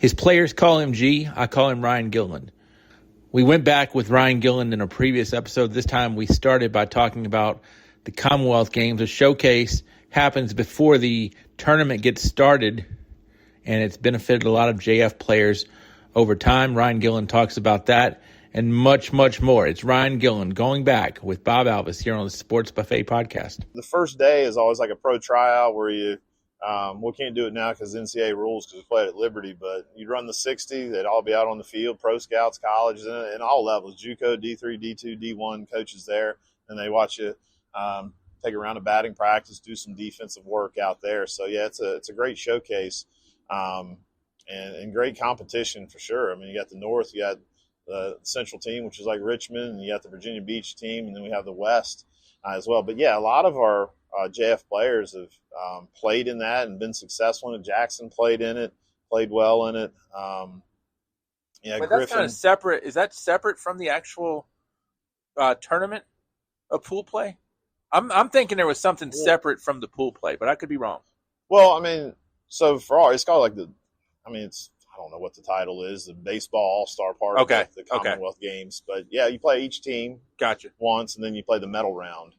His players call him G. I call him Ryan Gilleland. We went back with Ryan Gilleland in a previous episode. This time we started by talking about the Commonwealth Games. A showcase happens before the tournament gets started, and it's benefited a lot of JF players over time. Ryan Gilleland talks about that and much, much more. It's Ryan Gilleland going back with Bob Alvis here on the Sports Buffet podcast. The first day is always like a pro tryout where you we can't do it now because NCAA rules because we play at Liberty, but you run the 60, they'd all be out on the field, pro scouts, colleges, and all levels, JUCO, D3, D2, D1, coaches there, and they watch you take a round of batting practice, do some defensive work out there. So, yeah, it's a great showcase and great competition for sure. I mean, you got the North, you got the Central team, which is like Richmond, and you got the Virginia Beach team, and then we have the West as well. But, yeah, a lot of our JF players have played in that and been successful in it. Jackson played in it, played well in it. Yeah, but that's kind of separate. Is that separate from the actual tournament of pool play? I'm thinking there was something separate from the pool play, but I could be wrong. Well, I mean, so for all, it's called like I don't know what the title is, the baseball all-star part of the Commonwealth Games. But, yeah, you play each team once, and then you play the medal round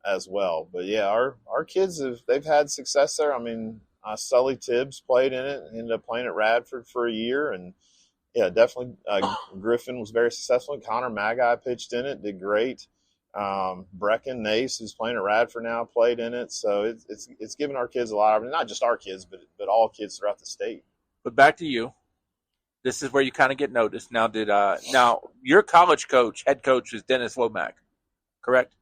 as well. But, yeah, our kids, they've had success there. I mean, Sully Tibbs played in it, ended up playing at Radford for a year. And, yeah, definitely Griffin was very successful. Connor Magai pitched in it, did great. Brecken Nace, who's playing at Radford now, played in it. So it's given our kids a lot of, not just our kids, but all kids throughout the state. But back to you. This is where you kind of get noticed. Now, now your college coach, head coach, is Dennis Womack, correct?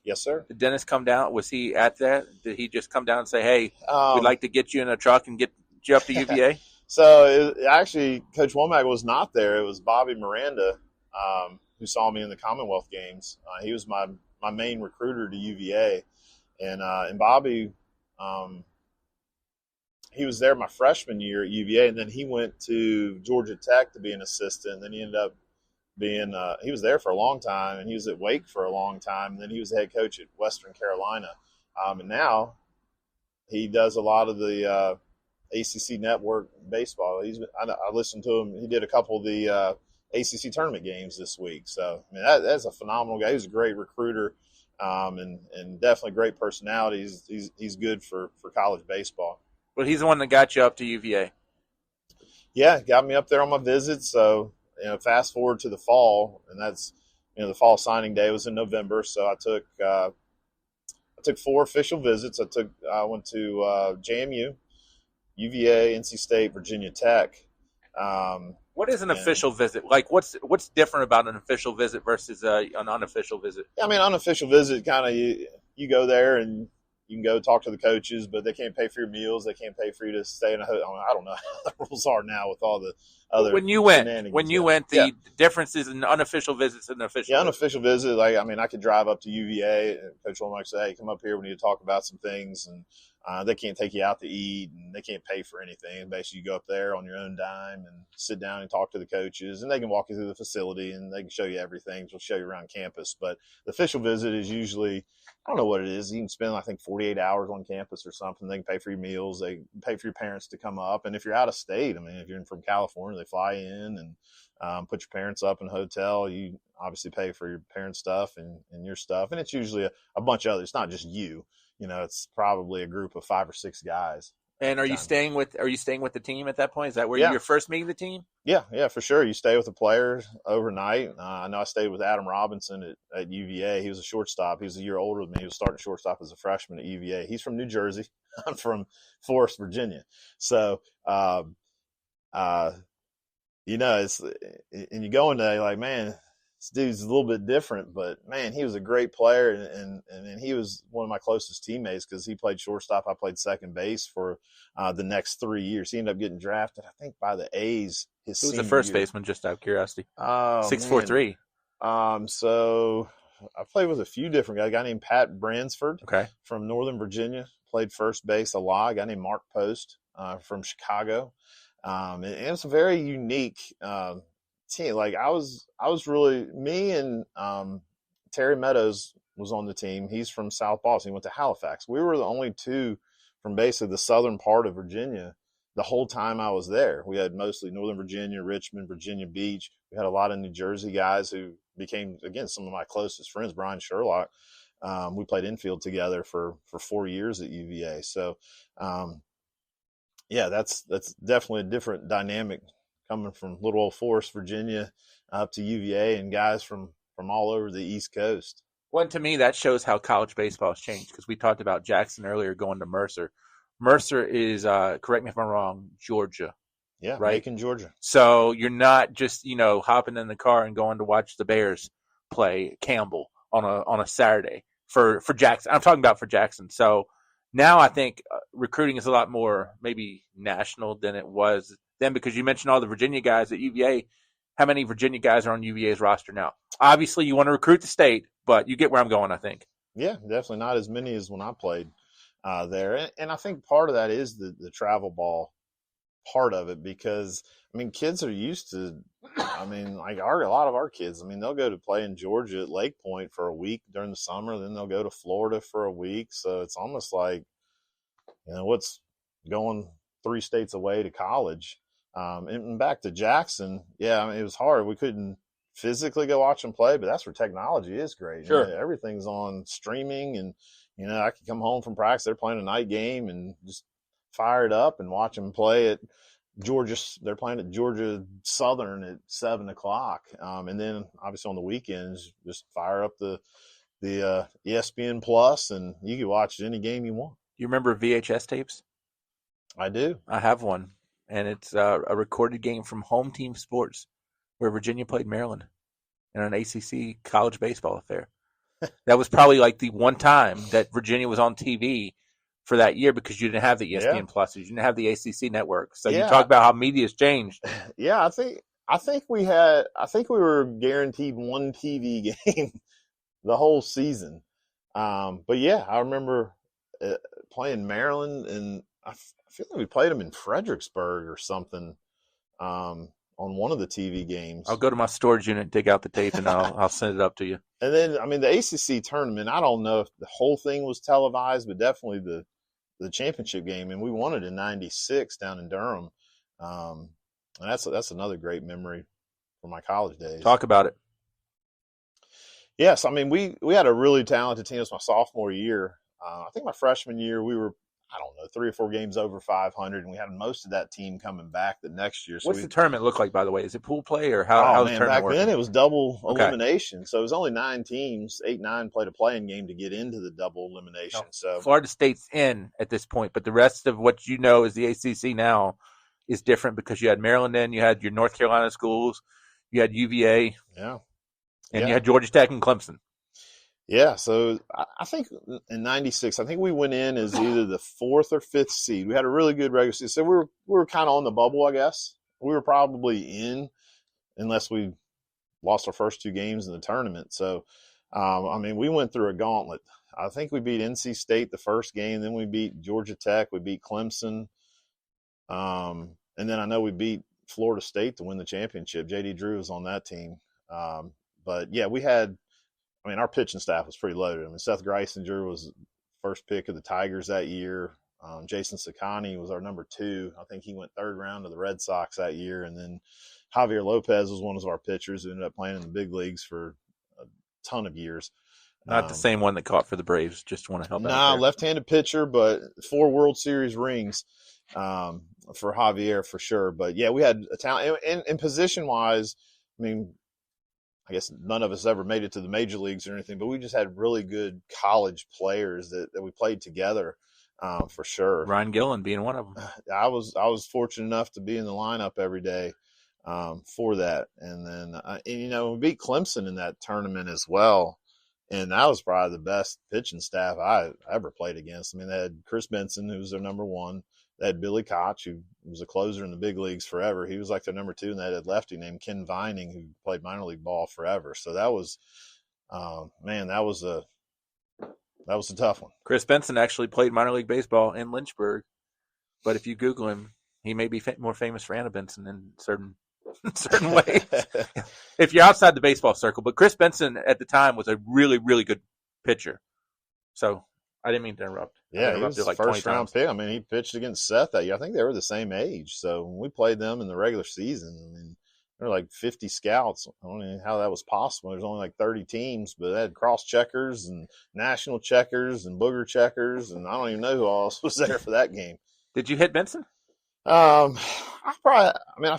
Yes, sir. Did Dennis come down? Was he at that? Did he just come down and say, "Hey, we'd like to get you in a truck and get you up to UVA"? So actually, Coach Womack was not there. It was Bobby Miranda who saw me in the Commonwealth Games. He was my main recruiter to UVA, and Bobby, he was there my freshman year at UVA, and then he went to Georgia Tech to be an assistant. And then he ended up being he was there for a long time, and he was at Wake for a long time. And then he was the head coach at Western Carolina, and now he does a lot of the ACC Network baseball. I listened to him. He did a couple of the ACC tournament games this week. So, I mean, that's a phenomenal guy. He's a great recruiter and definitely great personality. He's good for college baseball. But he's the one that got you up to UVA. Yeah, got me up there on my visit. So, fast forward to the fall, and that's, the fall signing day was in November. So I took 4 official visits. I went to JMU, UVA, NC State, Virginia Tech. What is an official visit? Like, what's different about an official visit versus an unofficial visit? Yeah, I mean, unofficial visit, kind of you go there and you can go talk to the coaches, but they can't pay for your meals. They can't pay for you to stay in a hotel. I don't know how the rules are now with all the other When you went, the differences in unofficial visits and official. Yeah, unofficial visit. Like, I mean, I could drive up to UVA and Coach Womack say, "Hey, come up here. We need to talk about some things." And they can't take you out to eat, and they can't pay for anything. Basically, you go up there on your own dime and sit down and talk to the coaches, and they can walk you through the facility, and they can show you everything. They'll show you around campus. But the official visit is usually, I don't know what it is. You can spend, I think, 48 hours on campus or something. They can pay for your meals. They pay for your parents to come up. And if you're out of state, I mean, if you're from California, they fly in and put your parents up in a hotel. You obviously pay for your parents' stuff and your stuff. And it's usually a bunch of others. It's not just you. It's probably a group of 5 or 6 guys. And are you staying with the team at that point? Is that where you're first meeting the team? Yeah, for sure. You stay with the players overnight. I know I stayed with Adam Robinson at UVA. He was a shortstop. He was a year older than me. He was starting shortstop as a freshman at UVA. He's from New Jersey. I'm from Forest, Virginia. So, it's, and you go in there like, man, this dude's a little bit different, but man, he was a great player, and he was one of my closest teammates because he played shortstop. I played second base for the next 3 years. He ended up getting drafted, I think, by the A's. Who's the first baseman? Just out of curiosity. 6'4". So I played with a few different guys. A guy named Pat Bransford, from Northern Virginia, played first base a lot. A guy named Mark Post from Chicago, and it's a very unique team. Like I was really, me and Terry Meadows was on the team. He's from South Boston. He went to Halifax. We were the only 2 from basically the southern part of Virginia the whole time I was there. We had mostly Northern Virginia, Richmond, Virginia Beach. We had a lot of New Jersey guys who became, again, some of my closest friends. Brian Sherlock, we played infield together for 4 years at UVA. So, yeah, that's definitely a different dynamic coming from little old Forest, Virginia, up to UVA, and guys from all over the East Coast. Well, and to me, that shows how college baseball has changed, because we talked about Jackson earlier going to Mercer. Mercer is, correct me if I'm wrong, Georgia. Yeah, right? Macon, Georgia. So you're not just, hopping in the car and going to watch the Bears play Campbell on a Saturday for Jackson. I'm talking about for Jackson. So now I think recruiting is a lot more maybe national than it was then, because you mentioned all the Virginia guys at UVA. How many Virginia guys are on UVA's roster now? Obviously, you want to recruit the state, but you get where I'm going, I think. Yeah, definitely not as many as when I played there. And I think part of that is the travel ball part of it, because, I mean, kids are used to, I mean, like a lot of our kids, I mean, they'll go to play in Georgia at Lake Point for a week during the summer, then they'll go to Florida for a week. So it's almost like, what's going 3 states away to college. And back to Jackson, yeah, I mean, it was hard. We couldn't physically go watch them play, but that's where technology is great. Sure. Everything's on streaming, and, I could come home from practice, they're playing a night game, and just fire it up and watch them play at Georgia. They're playing at Georgia Southern at 7:00. And then obviously on the weekends, just fire up the ESPN Plus, and you can watch any game you want. You remember VHS tapes? I do. I have one, and it's a recorded game from Home Team Sports where Virginia played Maryland in an ACC college baseball affair. That was probably like the one time that Virginia was on TV for that year, because you didn't have the ESPN Plus, you didn't have the ACC network. So you talk about how media's changed. Yeah, I think we were guaranteed one TV game the whole season. But yeah, I remember playing Maryland, and I feel like we played them in Fredericksburg or something on one of the TV games. I'll go to my storage unit, dig out the tape, and I'll send it up to you. And then, I mean, the ACC tournament, I don't know if the whole thing was televised, but definitely the championship game, and we won it in '96 down in Durham. And that's another great memory from my college days. Talk about it. Yes, I mean, we had a really talented team. It was my sophomore year. I think my freshman year, we were, 3 or 4 games over 500, and we had most of that team coming back the next year. So what's the tournament look like, by the way? Is it pool play, or how the tournament back work? then it was double elimination. So it was only 9 teams, 8-9 played a playing game to get into the double elimination. So Florida State's in at this point, but the rest of what is the ACC now is different, because you had Maryland in, you had your North Carolina schools, you had UVA, and you had Georgia Tech and Clemson. Yeah, so I think in '96, I think we went in as either the 4th or 5th seed. We had a really good regular season, so we were kind of on the bubble, I guess. We were probably in, unless we lost our first 2 games in the tournament. So, I mean, we went through a gauntlet. I think we beat NC State the first game, then we beat Georgia Tech, we beat Clemson, and then I know we beat Florida State to win the championship. J.D. Drew was on that team. But, yeah, our pitching staff was pretty loaded. I mean, Seth Greisinger was first pick of the Tigers that year. Jason Sakani was our number 2. I think he went 3rd round to the Red Sox that year. And then Javier Lopez was one of our pitchers who ended up playing in the big leagues for a ton of years. Not the same one that caught for the Braves. Just want to help out. Nah, left-handed pitcher, but 4 World Series rings for Javier for sure. But, yeah, we had a talent. And position-wise, I mean, I guess none of us ever made it to the major leagues or anything, but we just had really good college players that we played together for sure. Ryan Gilleland being one of them. I was fortunate enough to be in the lineup every day for that. And then, we beat Clemson in that tournament as well. And that was probably the best pitching staff I ever played against. I mean, they had Chris Benson, who was their number 1. They had Billy Koch, who was a closer in the big leagues forever. He was like their number 2, and they had a lefty named Ken Vining, who played minor league ball forever. So that was, that was a tough one. Chris Benson actually played minor league baseball in Lynchburg, but if you Google him, he may be more famous for Anna Benson in certain ways. If you're outside the baseball circle, but Chris Benson at the time was a really, really good pitcher. So I didn't mean to interrupt. I've Yeah, he was interrupted like 20 first round times. pick. I mean, he pitched against Seth that year. I think they were the same age. So when we played them in the regular season, I mean, there were like 50 scouts. I don't know how that was possible. There's only like 30 teams, but they had cross checkers and national checkers and booger checkers, and I don't even know who else was there for that game. Did you hit Benson? I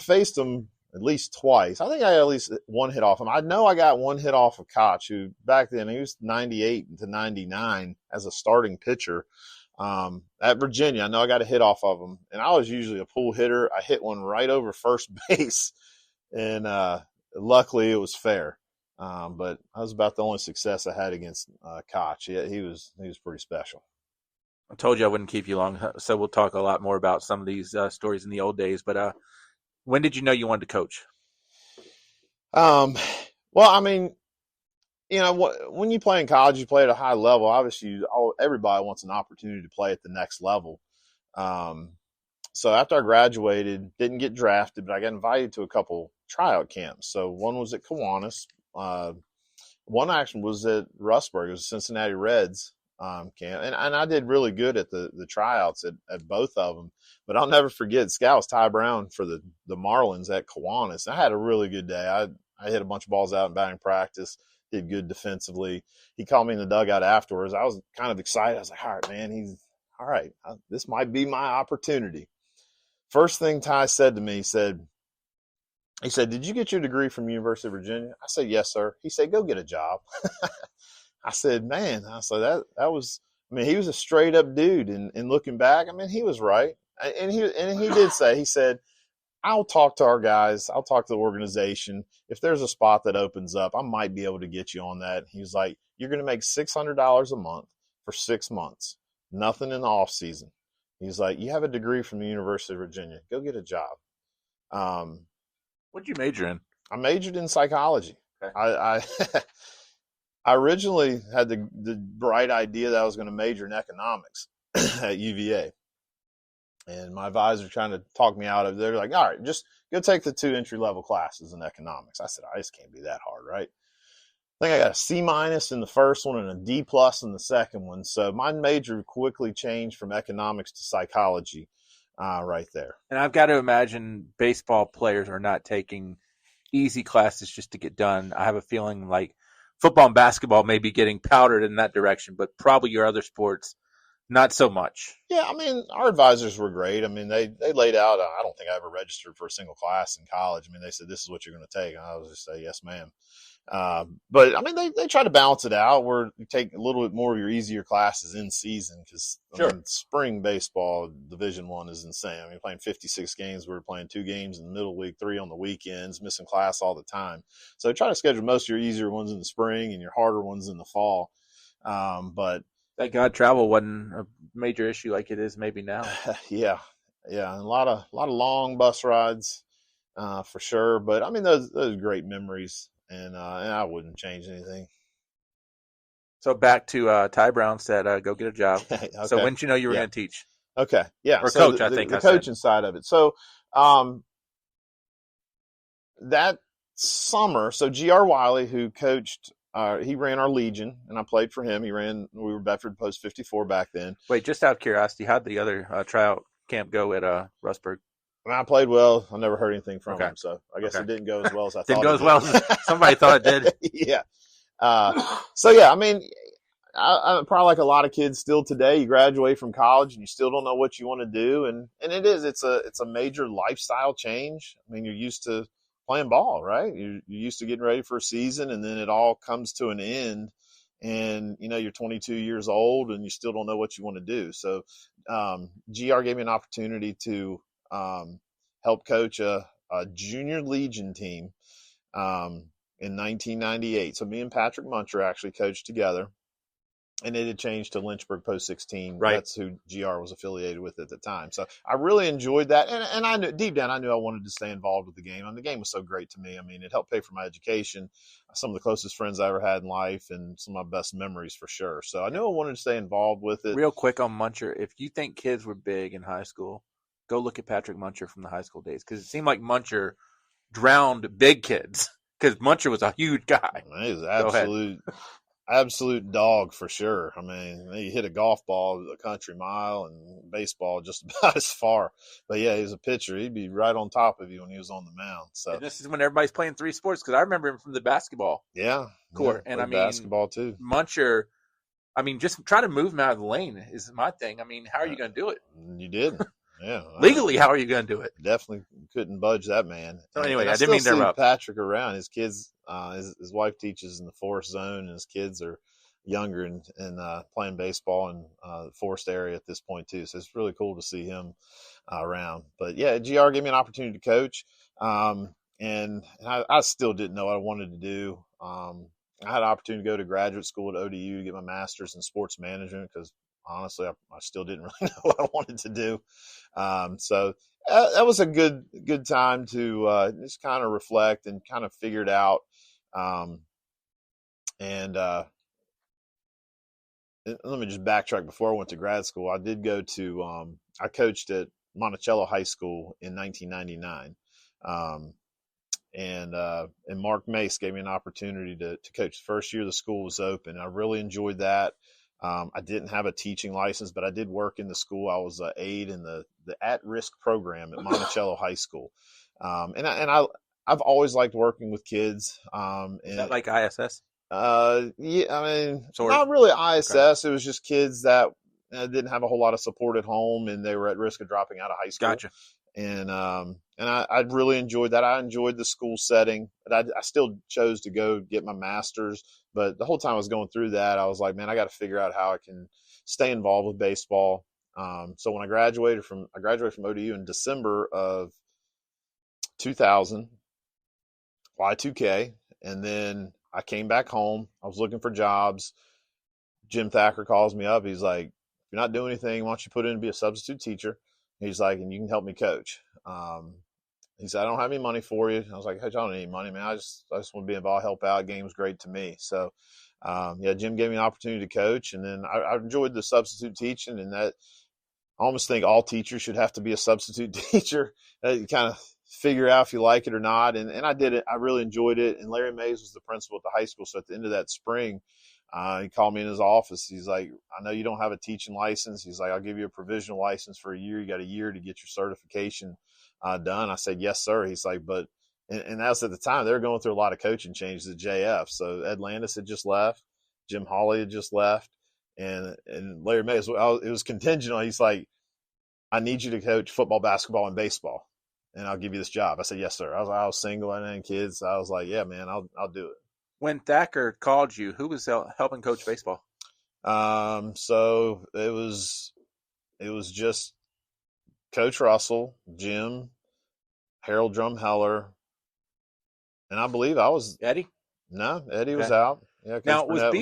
faced him at least twice. I think I got at least one hit off him. I know I got one hit off of Koch, who back then he was 98 to 99 as a starting pitcher. At Virginia, I know I got a hit off of him, and I was usually a pull hitter. I hit one right over first base, and luckily it was fair. But that was about the only success I had against Koch. Yeah, he was pretty special. I told you I wouldn't keep you long, so we'll talk a lot more about some of these stories in the old days. But when did you know you wanted to coach? Well, I mean, when you play in college, you play at a high level. Obviously, everybody wants an opportunity to play at the next level. So after I graduated, didn't get drafted, but I got invited to a couple tryout camps. So one was at Kiwanis. One actually was at Rustburg. It was Cincinnati Reds camp. And I did really good at the tryouts at both of them. But I'll never forget, Scout was Ty Brown for the Marlins at Kiwanis. I had a really good day. I hit a bunch of balls out in batting practice, did good defensively. He called me in the dugout afterwards. I was kind of excited. I was like, all right, man, all right. This might be my opportunity. First thing Ty said to me, he said, did you get your degree from University of Virginia? I said, yes, sir. He said, go get a job. I said, man, that was, I mean, he was a straight up dude. And looking back, I mean, he was right. And he did say, he said, I'll talk to our guys. I'll talk to the organization. If there's a spot that opens up, I might be able to get you on that. He was like, you're going to make $600 a month for 6 months. Nothing in the off season. He's like, you have a degree from the University of Virginia. Go get a job. What did you major in? I majored in psychology. Okay. I originally had the bright idea that I was going to major in economics at UVA. And my advisor trying to talk me out of it. They're like, all right, just go take the 2 entry-level classes in economics. I said, this can't be that hard, right? I think I got a C- in the first one and a D+ in the second one. So my major quickly changed from economics to psychology right there. And I've got to imagine baseball players are not taking easy classes just to get done. I have a feeling like football and basketball may be getting powdered in that direction, but probably your other sports, not so much. Yeah, I mean, our advisors were great. I mean, they laid out, I don't think I ever registered for a single class in college. I mean, they said, this is what you're going to take. And I was just say, yes, ma'am. But I mean, they try to balance it out where you take a little bit more of your easier classes in season because spring baseball Division I is insane. I mean, playing 56 games. We were playing 2 games in the middle of the week, 3 on the weekends, missing class all the time. So try to schedule most of your easier ones in the spring and your harder ones in the fall. But thank God travel wasn't a major issue like it is maybe now. Yeah. And a lot of long bus rides for sure. But I mean, those are great memories. And I wouldn't change anything. So back to Ty Brown said, go get a job. Okay. So when did you know you were going to teach? Okay. Yeah. Or so coach, I think. The coaching side of it. So that summer, so G.R. Wiley, who coached, he ran our Legion, and I played for him. We were Bedford Post 54 back then. Wait, just out of curiosity, how'd the other tryout camp go at Rustburg? I mean, I played well. I never heard anything from him, so I guess it didn't go as well as I thought. Didn't go as well as somebody thought it did. Yeah. So yeah, I mean, I'm probably like a lot of kids still today. You graduate from college and you still don't know what you want to do, and it's a major lifestyle change. I mean, you're used to playing ball, right? You're used to getting ready for a season, and then it all comes to an end. And, you're 22 years old and you still don't know what you want to do. So GR gave me an opportunity to help coach a junior Legion team in 1998. So me and Patrick Muncher actually coached together, and it had changed to Lynchburg Post 16. Right. That's who GR was affiliated with at the time. So I really enjoyed that. And I knew deep down, I knew I wanted to stay involved with the game. And the game was so great to me. I mean, it helped pay for my education, some of the closest friends I ever had in life, and some of my best memories for sure. So I knew I wanted to stay involved with it. Real quick on Muncher, if you think kids were big in high school, go look at Patrick Muncher from the high school days, because it seemed like Muncher drowned big kids, because Muncher was a huge guy. He was absolute. absolute dog for sure. I mean, he hit a golf ball a country mile and baseball just about as far. But yeah, he was a pitcher. He'd be right on top of you when he was on the mound. So And this is when everybody's playing three sports, because I remember him from the basketball yeah, court. And I played mean, basketball too. Muncher, I mean, just try to move him out of the lane is my thing. I mean, how are you going to do it? You didn't. Yeah. Legally, how are you going to do it? Definitely couldn't budge that man. So anyway, and I didn't mean to see interrupt. Patrick around. His kids, his wife teaches in the forest zone, and his kids are younger and playing baseball in the forest area at this point too. So it's really cool to see him around. But yeah, GR gave me an opportunity to coach, and I still didn't know what I wanted to do. I had an opportunity to go to graduate school at ODU to get my master's in sports management because honestly, I still didn't really know what I wanted to do. So that was a good time to just kind of reflect and kind of figure it out. And let me just backtrack. Before I went to grad school, I did go to I coached at Monticello High School in 1999. And Mark Mace gave me an opportunity to coach. The first year the school was open. I really enjoyed that. I didn't have a teaching license, but I did work in the school. I was an aide in the at-risk program at Monticello High School. I've always liked working with kids. Is that like ISS? Yeah, I mean, Sort not of. really ISS. Okay. It was just kids that didn't have a whole lot of support at home, and they were at risk of dropping out of high school. Gotcha. And I really enjoyed that. I enjoyed the school setting, but I still chose to go get my master's. But the whole time I was going through that, I was like, man, I got to figure out how I can stay involved with baseball. So when I graduated from ODU in December of 2000, Y2K, and then I came back home. I was looking for jobs. Jim Thacker calls me up. He's like, if you're not doing anything, why don't you put in to be a substitute teacher? He's like, and you can help me coach. He said, I don't have any money for you. I was like, hey, I don't need any money, man. I just want to be involved, help out. Game's great to me. So, yeah, Jim gave me an opportunity to coach, and then I enjoyed the substitute teaching, and that I almost think all teachers should have to be a substitute teacher. You kind of figure out if you like it or not. And I did it. I really enjoyed it. And Larry Mays was the principal at the high school. So at the end of that spring, he called me in his office. He's like, I know you don't have a teaching license. He's like, I'll give you a provisional license for a year. You got a year to get your certification done. I said, yes, sir. He's like, but, and that was at the time, they were going through a lot of coaching changes at JF. So Ed Landis had just left. Jim Hawley had just left. And Larry Mays, it was contingent on, he's like, I need you to coach football, basketball, and baseball, and I'll give you this job. I said, yes, sir. I was single. I didn't have kids. I was like, yeah, man, I'll do it. When Thacker called you, who was helping coach baseball? So it was just Coach Russell, Jim, Harold Drumheller, and I believe I was Eddie. No, Eddie was out. Yeah, Coach now Burnett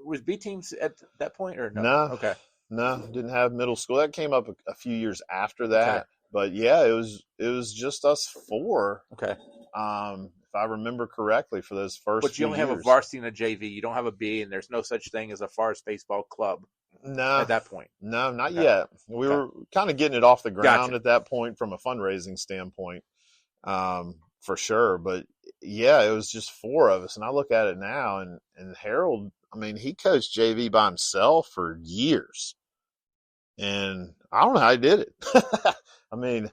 was B teams at that point or no? No. Okay. No, didn't have middle school. That came up a few years after that. Okay. But yeah, it was just us four. Okay. If I remember correctly, for those first. But you only have a varsity and a JV. You don't have a B, and there's no such thing as a forest baseball club. No, at that point. No, not yet. We were kind of getting it off the ground at that point from a fundraising standpoint, for sure. But yeah, it was just four of us, and I look at it now, and Harold. I mean, he coached JV by himself for years, and I don't know how he did it. I mean,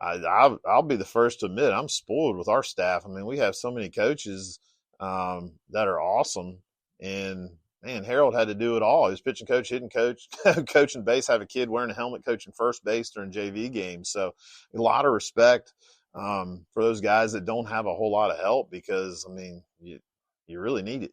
I'll be the first to admit I'm spoiled with our staff. I mean, we have so many coaches that are awesome, and man, Harold had to do it all. He was pitching coach, hitting coach, coaching base, have a kid wearing a helmet, coaching first base during JV games. So a lot of respect for those guys that don't have a whole lot of help, because I mean, you really need it.